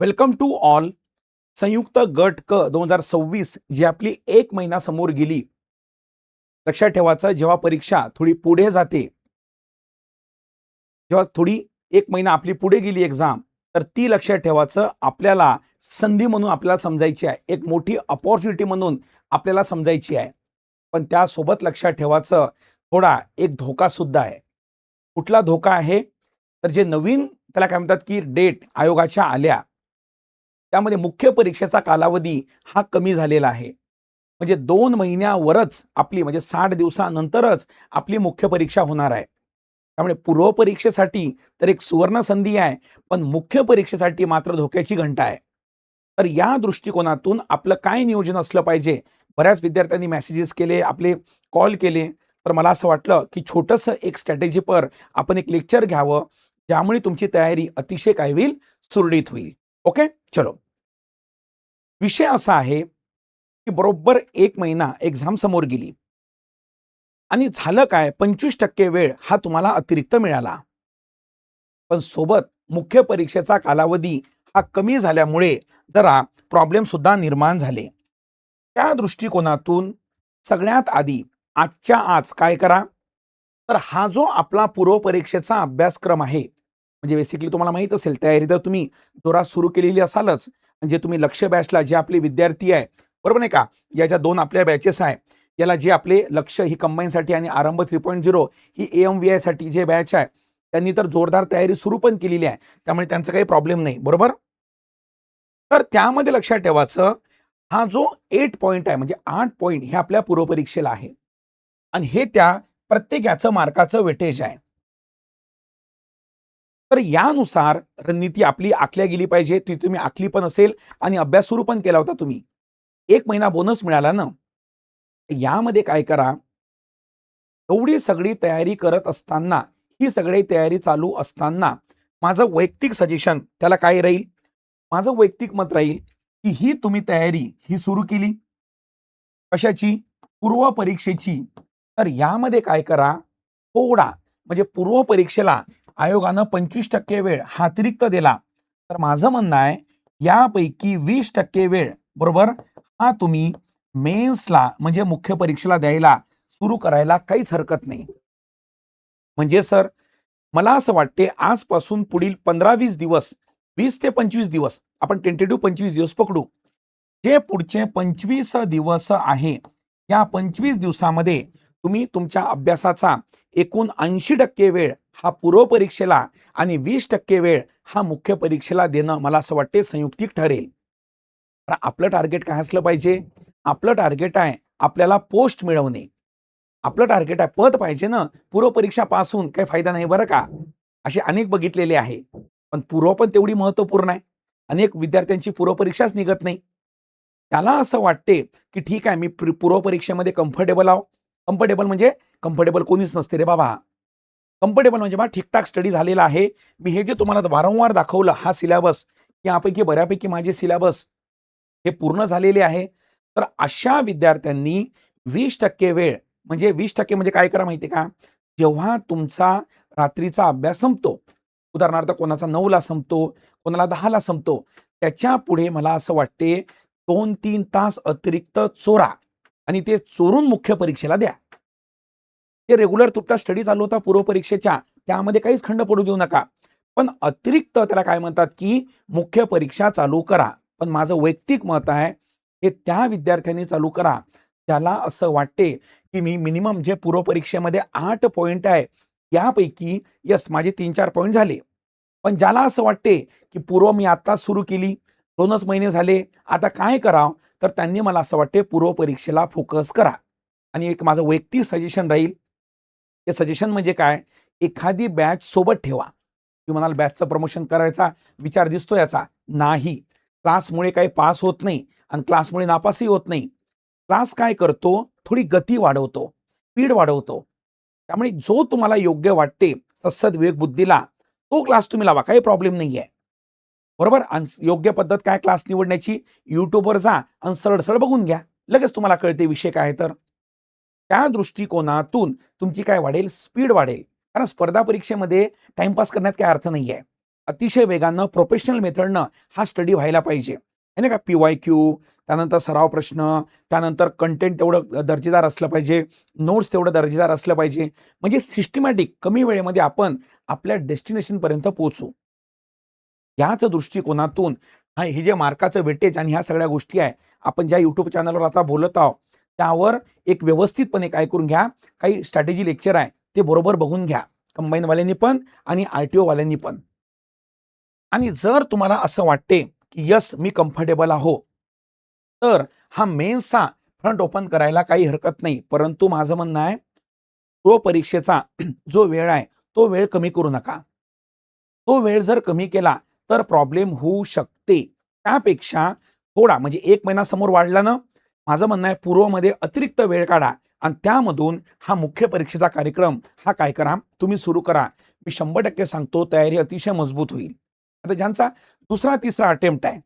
Welcome to all. संयुक्त गट क 2026 जी आपली एक महिना समोर गेली. लक्षात ठेवायचं, जेव्हा परीक्षा थोडी पुढे जाते, जेव्हा थोडी एक महिना आपली पुढे गेली एक्झाम, तर ती लक्षात ठेवायचं आपल्याला संधी म्हणून आपल्याला समजायची आहे. एक मोठी अपॉर्च्युनिटी म्हणून आपल्याला समजायची आहे. पण त्यासोबत लक्षात ठेवायचं थोडा एक धोका सुद्धा आहे. कुठला धोका आहे? तर जे नवीन त्याला काय म्हणतात की डेट आयोगाच्या आल्या, त्यामध्ये मुख्य परीक्षेचा कालावधी हा कमी झालेला आहे. म्हणजे 2 महिन्यावरच आपली म्हणजे 60 दिवसानंतरच आपली मुख्य परीक्षा होणार आहे. त्यामुळे पूर्व परीक्षेसाठी तर एक सुवर्ण संधी आहे, पण मुख्य परीक्षेसाठी मात्र धोक्याची घंटा आहे. तर या दृष्टिकोनातून आपलं काय नियोजन असलं पाहिजे? बऱ्याच विद्यार्थ्यांनी मेसेजेस केले, आपले कॉल केले. तर मला असं वाटलं की छोटंसं एक स्ट्रॅटेजीवर आपण एक लेक्चर घ्यावं, ज्यामुळे तुमची तयारी अतिशय काय होईल, सुरळीत होईल. ओके, चलो. विषय असा आहे की बरोबर एक महिना एक्झाम समोर गेली आणि झालं काय, 25% वेळ हा तुम्हाला अतिरिक्त मिळाला. पण सोबत मुख्य परीक्षेचा कालावधी हा कमी झाल्यामुळे जरा प्रॉब्लेम सुद्धा निर्माण झाले. त्या दृष्टिकोनातून सगळ्यात आधी आजच्या आज काय करा, तर हा जो आपला पूर्व परीक्षेचा अभ्यासक्रम आहे, म्हणजे बेसिकली तुम्हाला माहित असेल, तयारी तर तुम्ही जोरात सुरू केलेली असालच. म्हणजे तुम्ही लक्ष्य बॅचला जे आपले विद्यार्थी आहे, बरोबर नाही का, या ज्या 2 आपल्या बॅचेस आहे, याला जे आपले लक्ष्य ही कंबाईनसाठी आणि आरंभ 3.0 ही AMVI साठी जे बॅच आहे, त्यांनी तर जोरदार तयारी सुरू पण केलेली आहे. त्यामुळे त्यांचा काही प्रॉब्लेम नाही, बरोबर. तर त्यामध्ये लक्षात ठेवायचं, हा जो 8 पॉइंट आहे म्हणजे 8 पॉइंट हे आपल्या पूर्व परीक्षेला आहे आणि हे त्या प्रत्येक याचं मार्काचं वेटेज आहे. तर यानुसार रणनीती आपली आखल्या गेली पाहिजे. ती तुम्ही आखली पण असेल आणि अभ्यास सुरू पण केला होता तुम्ही. 1 महिना बोनस मिळाला ना. यामध्ये काय करा, एवढी सगळी तयारी करत असताना, ही सगळी तयारी चालू असताना माझं वैयक्तिक सजेशन त्याला काय राहील? माझं वैयक्तिक मत राहील की ही तुम्ही तयारी ही सुरू केली. कशाची? पूर्व परीक्षेची. तर यामध्ये काय करा, थोडा म्हणजे पूर्व परीक्षेला आयोगानं 25% वेळ हा अतिरिक्त दिला. तर माझं म्हणणं आहे, यापैकी 20% वेळ बरोबर हा तुम्ही मेन्सला म्हणजे मुख्य परीक्षेला द्यायला सुरू करायला काहीच हरकत नाही. म्हणजे सर, मला असं वाटते आजपासून पुढील 15-20 दिवस, 20 ते 25 दिवस आपण टेंटेटिव्ह 25 दिवस पकडू. जे पुढचे 25 दिवस आहे, या 25 दिवसामध्ये तुम्ही तुमच्या अभ्यासाचा एकूण 80% वेळ हा पूर्व परीक्षेला आणि 20% वेळ हा मुख्य परीक्षेला देणं मला असं वाटते संयुक्तिक ठरेल. तर आपलं टार्गेट काय असलं पाहिजे? आपलं टार्गेट आहे आपल्याला पोस्ट मिळवणे. आपलं टार्गेट आहे पद पाहिजे ना. पूर्व परीक्षा पास होऊन काही फायदा नाही बरं का. असे अनेक बघितलेले आहे. पण पूर्व पण तेवढी महत्त्वपूर्ण आहे. अनेक विद्यार्थ्यांची पूर्व परीक्षाच निघत नाही. त्याला असं वाटते की ठीक आहे, मी पूर्व परीक्षेमध्ये कम्फर्टेबल आहो. कम्फर्टेबल म्हणजे कम्फर्टेबल कोणीच नसते रे बाबा. कम्फर्टेबल म्हणजे मला ठीकठाक स्टडी झालेला आहे. मी हे जे तुम्हाला वारंवार दाखवलं हा सिलेबस, यापैकी बऱ्यापैकी माझे सिलेबस हे पूर्ण झालेले आहे. तर अशा विद्यार्थ्यांनी 20% वेळ म्हणजे 20% म्हणजे काय करा माहिती आहे का? जेव्हा तुमचा रात्रीचा अभ्यास संपतो, उदाहरणार्थ कोणाचा 9ला संपतो, कोणाला 10ला संपतो, त्याच्या पुढे मला असं वाटते 2-3 तास अतिरिक्त चोरा आणि ते चोरून मुख्य परीक्षेला द्या. ते रेग्युलर तुमचा स्टडी चालू होता पूर्व परीक्षेच्या, त्यामध्ये काहीच खंड पडू देऊ नका. पण अतिरिक्त त्याला काय म्हणतात की मुख्य परीक्षा चालू करा. पण माझं वैयक्तिक मत आहे, हे त्या विद्यार्थ्यांनी चालू करा, त्याला असं वाटते की मी मिनिमम जे पूर्व परीक्षेमध्ये 8 पॉइंट आहे, यापैकी यस माझे 3-4 पॉइंट झाले. पण ज्याला असं वाटते की पूर्व मी आत्ताच सुरू केली, 2च महिने झाले, आता काय करावं? तर त्यांनी मला असं वाटते पूर्व परीक्षेला फोकस करा. आणि एक माझं वैयक्तिक सजेशन राहील. ते सजेशन म्हणजे काय? एखादी बॅच सोबत ठेवा. तुम्ही म्हणाल बॅचचं प्रमोशन करायचा विचार दिसतो याचा. नाही. क्लासमुळे काही पास होत नाही आणि क्लासमुळे नापासही होत नाही. क्लास काय करतो? थोडी गती वाढवतो, स्पीड वाढवतो. त्यामुळे जो तुम्हाला योग्य वाटते सद्सद विवेक बुद्धीला, तो क्लास तुम्ही लावा. काही प्रॉब्लेम नाहीये. बरोबर? आणि योग्य पद्धत काय क्लास निवडण्याची? YouTubeवर जा आणि सरळ-सरळ बघून घ्या. लगेच तुम्हाला कळते विषय काय आहे तर. त्या दृष्टिकोनातून तुमची काय वाढेल? स्पीड वाढेल. कारण स्पर्धा परीक्षेमध्ये टाईमपास करण्यात काही अर्थ नाहीये. अतिशय वेगानं प्रोफेशनल मेथडनं हा स्टडी व्हायला पाहिजे. आहे ना का? PYQ, त्यानंतर सराव प्रश्न, त्यानंतर कंटेंट तेवढं दर्जेदार असलं पाहिजे, नोट्स तेवढं दर्जेदार असलं पाहिजे. म्हणजे सिस्टमॅटिक कमी वेळेमध्ये आपण आपल्या डेस्टिनेशनपर्यंत पोहोचू. याच दृष्टिकोनातून हे जे मार्काचं वेटेज आणि ह्या सगळ्या गोष्टी आहे, आपण ज्या YouTube चॅनलवर आता बोलत आहोत, त्यावर एक व्यवस्थितपणे काय करून घ्या, काही स्ट्रॅटेजी लेक्चर आहे, ते बरोबर बघून घ्या. कंबाईनवाल्यांनी पण आणि RTO वाल्यांनी पण. आणि जर तुम्हाला असं वाटते, की यस मी कम्फर्टेबल आहो, तर हा मेन्सचा फ्रंट ओपन करायला काही हरकत नाही. परंतु माझं म्हणणं आहे, तो परीक्षेचा जो वेळ आहे, तो वेळ कमी करू नका. तो वेळ जर कमी केला, तर प्रॉब्लेम होऊ शकते. त्यापेक्षा थोडा म्हणजे 1 महिना समोर वाढला ना, माझं म्हणणं आहे पूर्वमध्ये अतिरिक्त वेळ काढा आणि त्यामधून हा मुख्य परीक्षेचा कार्यक्रम हा काय करा, तुम्ही सुरू करा. मी 100% सांगतो तयारी अतिशय मजबूत होईल. आता ज्यांचा दुसरा, तिसरा अटेम्प्ट आहे,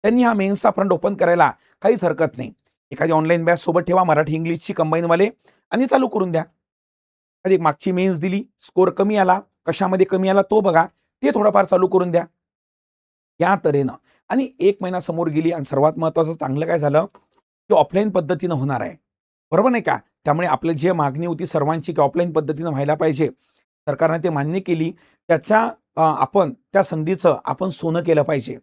त्यांनी हा मेन्सचा फ्रंट ओपन करायला काहीच हरकत नाही. एखादी ऑनलाईन बॅच सोबत ठेवा, मराठी इंग्लिशची कंबाईनवाले आणि चालू करून द्या. कधी मागची मेन्स दिली, स्कोर कमी आला, कशामध्ये कमी आला तो बघा, ते थोडंफार चालू करून द्या. या तऱ्हेनं आणि 1 महिना समोर गेली आणि सर्वात महत्त्वाचं चांगलं काय झालं, की ऑफलाईन पद्धतीनं होणार आहे. बरोबर नाही का? त्यामुळे आपली जी मागणी होती सर्वांची की ऑफलाईन पद्धतीनं व्हायला पाहिजे. सरकारने ते मान्य केली. त्याच्या आपण त्या संधीचं आपण सोनं केलं पाहिजे.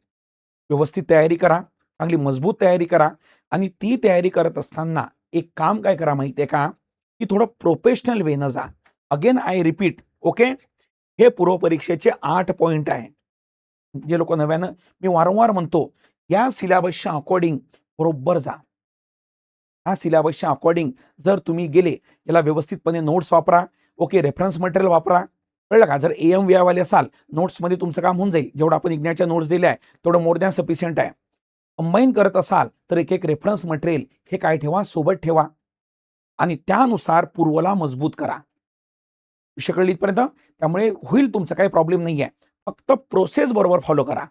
व्यवस्थित तयारी करा, चांगली मजबूत तयारी करा आणि ती तयारी करत असताना एक काम काय करा माहिती आहे का, की थोडं प्रोफेशनल वेनं जा. Again I repeat, okay? हे पूर्वपरीक्षेचे 8 पॉइंट आहे. जे लोक नव्यानं मी वारंवार म्हणतो, या सिलेबसच्या अकॉर्डिंग बरोबर जा. हा सिलेबसच्या अकॉर्डिंग जर तुम्ही गेले, याला व्यवस्थितपणे नोट्स वापरा, ओके, रेफरन्स मटेरियल वापरा. कळलं का? जर AM वाले असाल, नोट्समध्ये तुमचं काम होऊन जाईल. जेवढं आपण इग्नॅटच्या नोट्स दिल्या आहे, तेवढं मोर दॅन सफिशियंट आहे. कंबाईन करत असाल, तर एक रेफरन्स मटेरियल हे काय ठेवा, सोबत ठेवा आणि त्यानुसार पूर्वला मजबूत करा. विषय कळली इथपर्यंत? त्यामुळे होईल तुमचा काही प्रॉब्लेम नाहीये. फक्त प्रोसेस बरोबर फॉलो करा.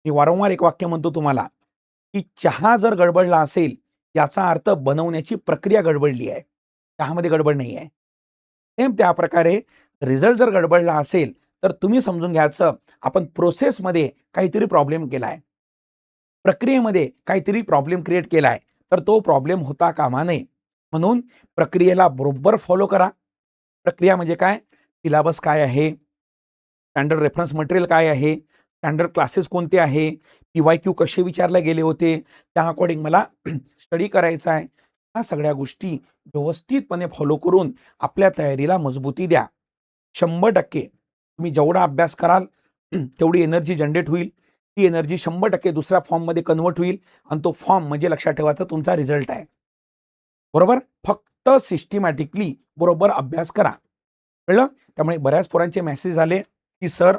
मी वारंवार एक वाक्य म्हणतो तुम्हाला, की चहा जर गडबडला असेल, याचा अर्थ बनवण्याची प्रक्रिया गडबडली आहे. चहामध्ये गडबड नाही आहे. सेम त्या प्रकारे रिझल्ट जर गडबडला असेल, तर तुम्ही समजून घ्यायचं आपण प्रोसेसमध्ये काहीतरी प्रॉब्लेम केलाय. प्रक्रियेमध्ये काहीतरी प्रॉब्लेम क्रिएट केलाय, तर तो प्रॉब्लेम होता कामा नये. म्हणून प्रक्रियेला बरोबर फॉलो करा. प्रक्रिया म्हणजे काय? सिलेबस काय आहे? स्टँडर्ड रेफरन्स मटेरियल काय आहे? स्टँडर्ड क्लासेस कोणते आहे? PYQ कसे विचारले गेले होते? त्या अकॉर्डिंग मला स्टडी करायचा आहे. ह्या सगळ्या गोष्टी व्यवस्थितपणे फॉलो करून आपल्या तयारीला मजबूती द्या. 100% तुम्ही जेवढा अभ्यास कराल, तेवढी एनर्जी जनरेट होईल. ती एनर्जी 100% दुसऱ्या फॉर्ममध्ये कन्व्हर्ट होईल आणि तो फॉर्म म्हणजे लक्षात ठेवायचा तुमचा रिझल्ट आहे. बरोबर? फक्त सिस्टमॅटिकली बरोबर अभ्यास करा. कळलं? त्यामुळे बऱ्याच पोरांचे मेसेज आले, की सर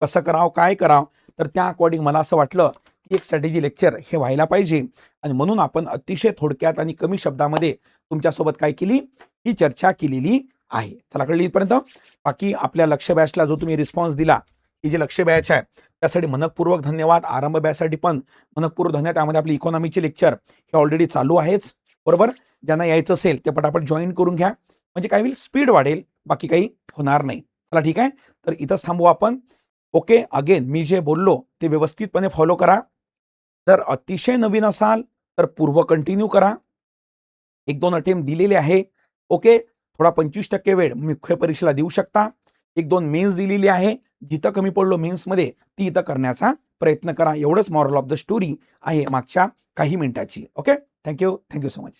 कसं करावं, काय करावं? तर त्या अकॉर्डिंग मला असं वाटलं, की एक स्ट्रॅटेजी लेक्चर हे व्हायला पाहिजे आणि म्हणून आपण अतिशय थोडक्यात आणि कमी शब्दामध्ये तुमच्यासोबत काय केली, ही चर्चा केलेली आहे. चला कळली इथपर्यंत? बाकी आपल्या लक्ष्य बॅचला जो तुम्ही रिस्पॉन्स दिला, ही जे लक्ष्य बॅच आहे, त्यासाठी मनःपूर्वक धन्यवाद. आरंभ बॅचसाठी पण मनःपूर्वक धन्यवाद. त्यामध्ये आपली इकॉनॉमीचे लेक्चर हे ऑलरेडी चालू आहेच. बरोबर? ज्यांना यायचं असेल ते पटापट जॉईन करून घ्या. म्हणजे काय होईल, स्पीड वाढेल, बाकी काही होणार नाही. चला ठीक आहे, तर इथंच थांबू आपण. ओके, अगेन मी जे बोललो ते व्यवस्थितपणे फॉलो करा. जर अतिशय नवीन असाल तर पूर्व कंटिन्यू करा. 1-2 अटेम्प्ट दिलेले आहे. ओके, थोडा 25% वेळ मुख्य परीक्षेला देऊ शकता. 1-2 मेन्स दिलेली आहे. जिथं कमी पडलो मेन्समध्ये ती इथं करण्याचा प्रयत्न करा. एवढंच मॉरल ऑफ द स्टोरी आहे मागच्या काही मिनिटाची. Okay, thank you so much.